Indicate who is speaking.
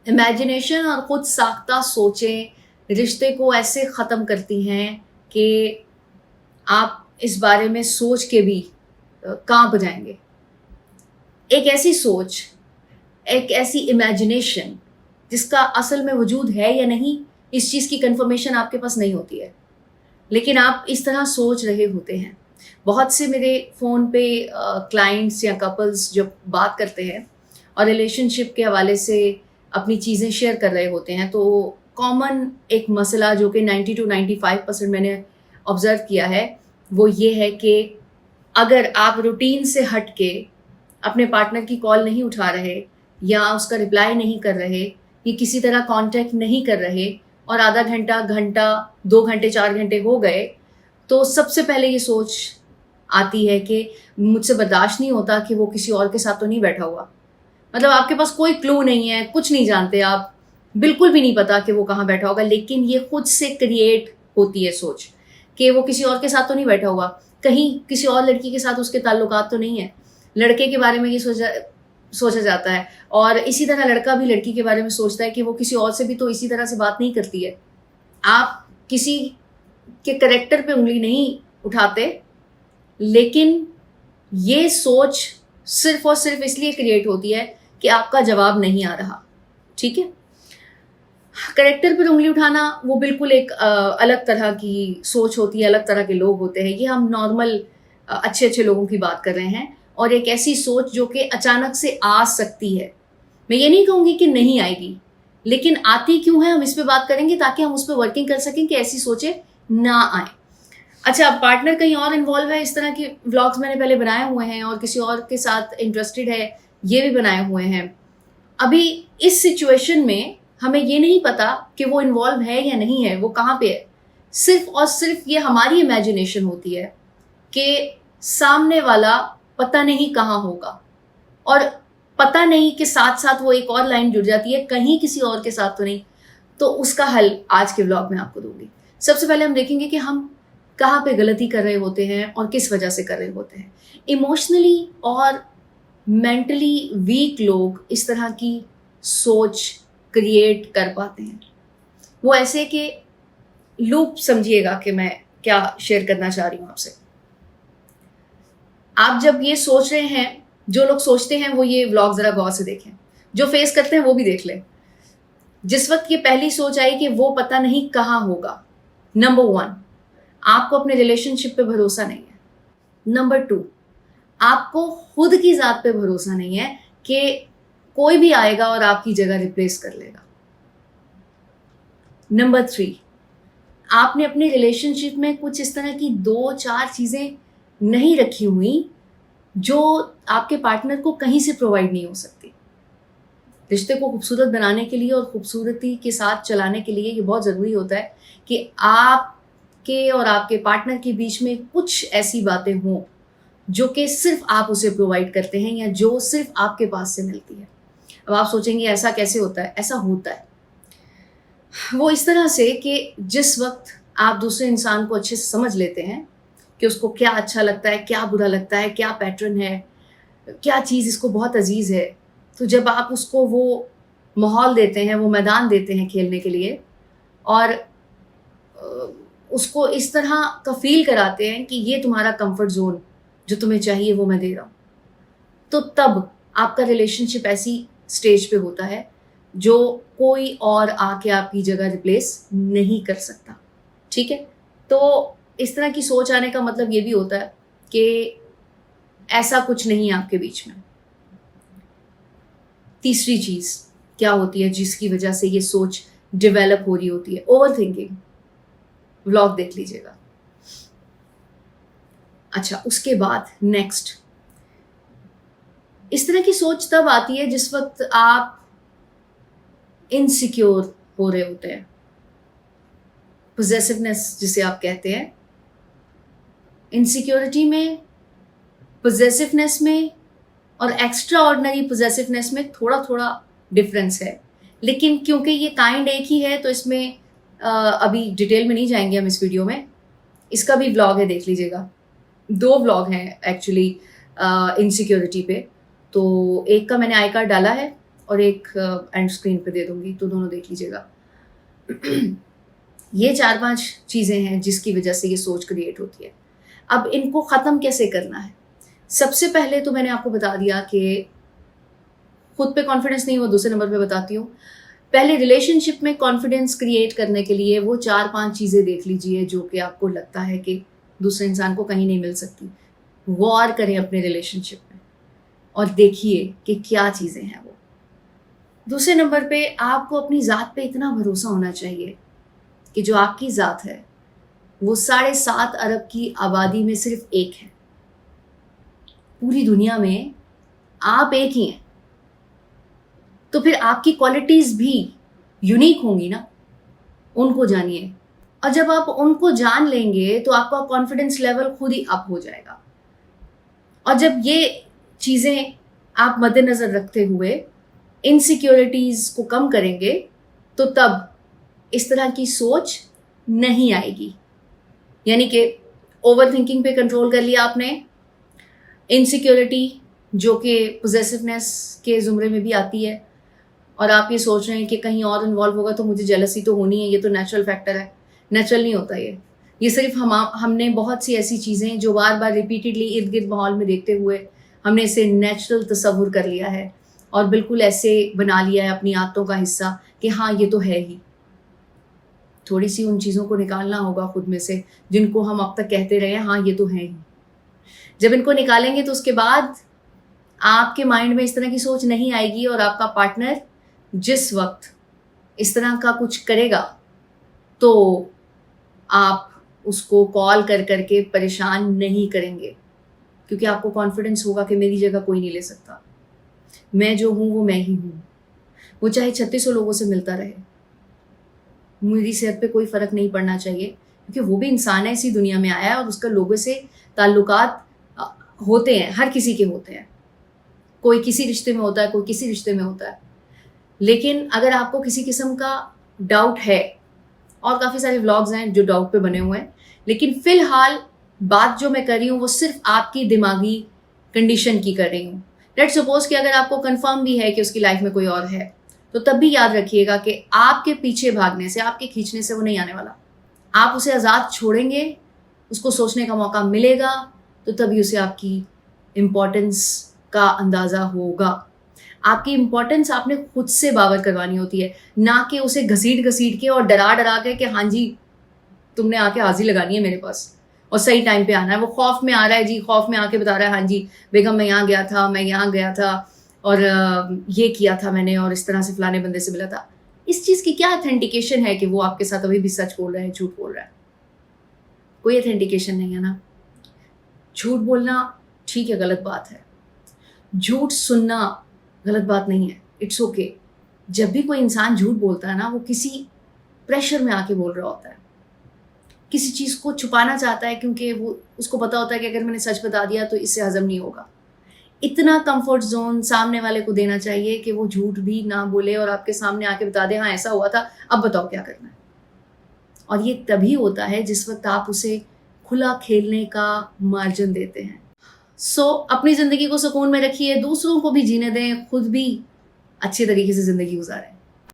Speaker 1: Imagination और खुद साख्ता सोचें रिश्ते को ऐसे ख़त्म करती हैं कि आप इस बारे में सोच के भी कांप जाएंगे। एक ऐसी सोच, एक ऐसी इमेजिनेशन जिसका असल में वजूद है या नहीं, इस चीज़ की कंफर्मेशन आपके पास नहीं होती है, लेकिन आप इस तरह सोच रहे होते हैं। बहुत से मेरे फ़ोन पे क्लाइंट्स या कपल्स जब बात करते हैं और रिलेशनशिप के हवाले से अपनी चीज़ें शेयर कर रहे होते हैं, तो कॉमन एक मसला जो कि 90 to 95% मैंने ऑब्ज़र्व किया है, वो ये है कि अगर आप रूटीन से हट के अपने पार्टनर की कॉल नहीं उठा रहे या उसका रिप्लाई नहीं कर रहे या किसी तरह कांटेक्ट नहीं कर रहे और आधा घंटा, घंटा, 2 घंटे, 4 घंटे हो गए, तो सबसे पहले ये सोच आती है कि मुझसे बर्दाश्त नहीं होता कि वो किसी और के साथ तो नहीं बैठा हुआ। मतलब आपके पास कोई क्लू नहीं है, कुछ नहीं जानते आप, बिल्कुल भी नहीं पता कि वो कहाँ बैठा होगा, लेकिन ये खुद से क्रिएट होती है सोच कि वो किसी और के साथ तो नहीं बैठा हुआ, कहीं किसी और लड़की के साथ उसके ताल्लुकात तो नहीं है। लड़के के बारे में ये सोचा जाता है और इसी तरह लड़का भी लड़की के बारे में सोचता है कि वो किसी और से भी तो इसी तरह से बात नहीं करती है। आप किसी के करैक्टर पे उंगली नहीं उठाते, लेकिन ये सोच सिर्फ और सिर्फ इसलिए क्रिएट होती है कि आपका जवाब नहीं आ रहा। ठीक है, करैक्टर पर उंगली उठाना वो बिल्कुल एक अलग तरह की सोच होती है, अलग तरह के लोग होते हैं। ये हम नॉर्मल अच्छे अच्छे लोगों की बात कर रहे हैं, और एक ऐसी सोच जो कि अचानक से आ सकती है। मैं ये नहीं कहूँगी कि नहीं आएगी, लेकिन आती क्यों है हम इस पे बात करेंगे ताकि हम उस पर वर्किंग कर सकें कि ऐसी सोचें ना आए। अच्छा, पार्टनर कहीं और इन्वॉल्व है, इस तरह के व्लॉग्स मैंने पहले बनाए हुए हैं और किसी और के साथ इंटरेस्टेड है, ये भी बनाए हुए हैं। अभी इस सिचुएशन में हमें ये नहीं पता कि वो इन्वॉल्व है या नहीं है, वो कहाँ पे है। सिर्फ और सिर्फ ये हमारी इमेजिनेशन होती है कि सामने वाला पता नहीं कहाँ होगा, और पता नहीं के साथ साथ वो एक और लाइन जुड़ जाती है, कहीं किसी और के साथ तो नहीं। तो उसका हल आज के व्लॉग में आपको दूंगी। सबसे पहले हम देखेंगे कि हम कहाँ पे गलती कर रहे होते हैं और किस वजह से कर रहे होते हैं। इमोशनली और मेंटली वीक लोग इस तरह की सोच क्रिएट कर पाते हैं। वो ऐसे कि लूप, समझिएगा कि मैं क्या शेयर करना चाह रही हूँ आपसे। आप जब ये सोच रहे हैं, जो लोग सोचते हैं वो ये व्लॉग जरा गौर से देखें, जो फेस करते हैं वो भी देख लें। जिस वक्त ये पहली सोच आई कि वो पता नहीं कहाँ होगा, नंबर 1, आपको अपने रिलेशनशिप पे भरोसा नहीं है। नंबर 2, आपको खुद की जात पे भरोसा नहीं है कि कोई भी आएगा और आपकी जगह रिप्लेस कर लेगा। नंबर 3, आपने अपने रिलेशनशिप में कुछ इस तरह की 2-4 चीजें नहीं रखी हुई जो आपके पार्टनर को कहीं से प्रोवाइड नहीं हो सकती। रिश्ते को खूबसूरत बनाने के लिए और खूबसूरती के साथ चलाने के लिए ये बहुत ज़रूरी होता है कि आपके और आपके पार्टनर के बीच में कुछ ऐसी बातें हों जो कि सिर्फ आप उसे प्रोवाइड करते हैं या जो सिर्फ आपके पास से मिलती है। अब आप सोचेंगे ऐसा कैसे होता है? ऐसा होता है वो इस तरह से कि जिस वक्त आप दूसरे इंसान को अच्छे से समझ लेते हैं कि उसको क्या अच्छा लगता है, क्या बुरा लगता है, क्या पैटर्न है, क्या चीज़ इसको बहुत अजीज़ है, तो जब आप उसको वो माहौल देते हैं, वो मैदान देते हैं खेलने के लिए, और उसको इस तरह का फील कराते हैं कि ये तुम्हारा कंफर्ट जोन, जो तुम्हें चाहिए वो मैं दे रहा हूँ, तो तब आपका रिलेशनशिप ऐसी स्टेज पे होता है जो कोई और आके आपकी जगह रिप्लेस नहीं कर सकता। ठीक है, तो इस तरह की सोच आने का मतलब ये भी होता है कि ऐसा कुछ नहीं है आपके बीच में। तीसरी चीज़ क्या होती है जिसकी वजह से ये सोच डेवलप हो रही होती है? Over thinking. व्लॉग देख लीजिएगा। अच्छा, उसके बाद नेक्स्ट, इस तरह की सोच तब आती है जिस वक्त आप इनसिक्योर हो रहे होते हैं। पोजेसिवनेस जिसे आप कहते हैं, इनसिक्योरिटी में, पोजेसिवनेस में और एक्स्ट्रा ऑर्डिनरी पोजेसिवनेस में थोड़ा थोड़ा डिफरेंस है, लेकिन क्योंकि ये काइंड एक ही है तो इसमें अभी डिटेल में नहीं जाएंगे हम इस वीडियो में। इसका भी व्लॉग है, देख लीजिएगा। 2 व्लॉग हैं एक्चुअली इनसिक्योरिटी पे, तो एक का मैंने आई कार्ड डाला है और एक एंड स्क्रीन पे दे दूंगी, तो दोनों देख लीजिएगा। ये 4-5 चीज़ें हैं जिसकी वजह से ये सोच क्रिएट होती है। अब इनको ख़त्म कैसे करना है? सबसे पहले तो मैंने आपको बता दिया कि खुद पे कॉन्फिडेंस नहीं, वो दूसरे नंबर पे बताती हूँ। पहले रिलेशनशिप में कॉन्फिडेंस क्रिएट करने के लिए वो 4-5 चीज़ें देख लीजिए जो कि आपको लगता है कि दूसरे इंसान को कहीं नहीं मिल सकती। गौर करें अपने रिलेशनशिप में और देखिए कि क्या चीज़ें हैं वो। दूसरे नंबर पे आपको अपनी ज़ात पे इतना भरोसा होना चाहिए कि जो आपकी ज़ात है वो 7.5 अरब की आबादी में सिर्फ एक है। पूरी दुनिया में आप एक ही हैं, तो फिर आपकी क्वालिटीज़ भी यूनिक होंगी ना। उनको जानिए, और जब आप उनको जान लेंगे तो आपका कॉन्फिडेंस लेवल खुद ही अप हो जाएगा। और जब ये चीज़ें आप मद्देनज़र रखते हुए इनसिक्योरिटीज़ को कम करेंगे तो तब इस तरह की सोच नहीं आएगी। यानी कि ओवर थिंकिंग पे कंट्रोल कर लिया आपने, इनसिक्योरिटी जो कि पोजेसिवनेस के ज़ुमरे में भी आती है, और आप ये सोच रहे हैं कि कहीं और इन्वॉल्व होगा तो मुझे जेलसी तो होनी है, ये तो नेचुरल फैक्टर है। नेचुरल नहीं होता ये सिर्फ हमने बहुत सी ऐसी चीज़ें जो बार बार रिपीटेडली इर्द गिर्द माहौल में देखते हुए हमने इसे नेचुरल तस्वुर कर लिया है और बिल्कुल ऐसे बना लिया है अपनी आदतों का हिस्सा कि हाँ ये तो है ही। थोड़ी सी उन चीज़ों को निकालना होगा खुद में से जिनको हम अब तक कहते रहे हैं हाँ ये तो है ही। जब इनको निकालेंगे तो उसके बाद आपके माइंड में इस तरह की सोच नहीं आएगी, और आपका पार्टनर जिस वक्त इस तरह का कुछ करेगा तो आप उसको कॉल कर करके परेशान नहीं करेंगे, क्योंकि आपको कॉन्फिडेंस होगा कि मेरी जगह कोई नहीं ले सकता, मैं जो हूँ वो मैं ही हूँ। वो चाहे 3600 लोगों से मिलता रहे, मेरी सेहत पे कोई फ़र्क नहीं पड़ना चाहिए, क्योंकि वो भी इंसान है, इसी दुनिया में आया है और उसका लोगों से ताल्लुकात होते हैं, हर किसी के होते हैं। कोई किसी रिश्ते में होता है, कोई किसी रिश्ते में होता है। लेकिन अगर आपको किसी किस्म का डाउट है, और काफ़ी सारे व्लॉग्स हैं जो डाउट पे बने हुए हैं, लेकिन फ़िलहाल बात जो मैं कर रही हूँ वो सिर्फ आपकी दिमागी कंडीशन की कर रही हूँ। लेट्स सपोज कि अगर आपको कंफर्म भी है कि उसकी लाइफ में कोई और है, तो तब भी याद रखिएगा कि आपके पीछे भागने से, आपके खींचने से वो नहीं आने वाला। आप उसे आज़ाद छोड़ेंगे, उसको सोचने का मौका मिलेगा, तो तभी उसे आपकी इम्पोर्टेंस का अंदाज़ा होगा। आपकी इम्पोर्टेंस आपने खुद से बावर करवानी होती है, ना कि उसे घसीट घसीट के और डरा डरा के कि हाँ जी तुमने आके हाजिरी लगानी है मेरे पास और सही टाइम पे आना है। वो खौफ में आ रहा है जी, खौफ में आके बता रहा है हाँ जी बेगम मैं यहाँ गया था, मैं यहाँ गया था और ये किया था मैंने, और इस तरह से फलाने बंदे से मिला था। इस चीज़ की क्या ऑथेंटिकेशन है कि वो आपके साथ अभी भी सच बोल रहा है, झूठ बोल रहा है? कोई ऑथेंटिकेशन नहीं है ना। झूठ बोलना ठीक है, गलत बात है। झूठ सुनना गलत बात नहीं है, इट्स ओके। जब भी कोई इंसान झूठ बोलता है ना, वो किसी प्रेशर में आके बोल रहा होता है, किसी चीज़ को छुपाना चाहता है, क्योंकि वो उसको पता होता है कि अगर मैंने सच बता दिया तो इससे हजम नहीं होगा। इतना कंफर्ट जोन सामने वाले को देना चाहिए कि वो झूठ भी ना बोले और आपके सामने आके बता दे हाँ ऐसा हुआ था, अब बताओ क्या करना है। और ये तभी होता है जिस वक्त आप उसे खुला खेलने का मार्जिन देते हैं। अपनी ज़िंदगी को सुकून में रखिए, दूसरों को भी जीने दें, खुद भी अच्छे तरीके से ज़िंदगी गुजारें।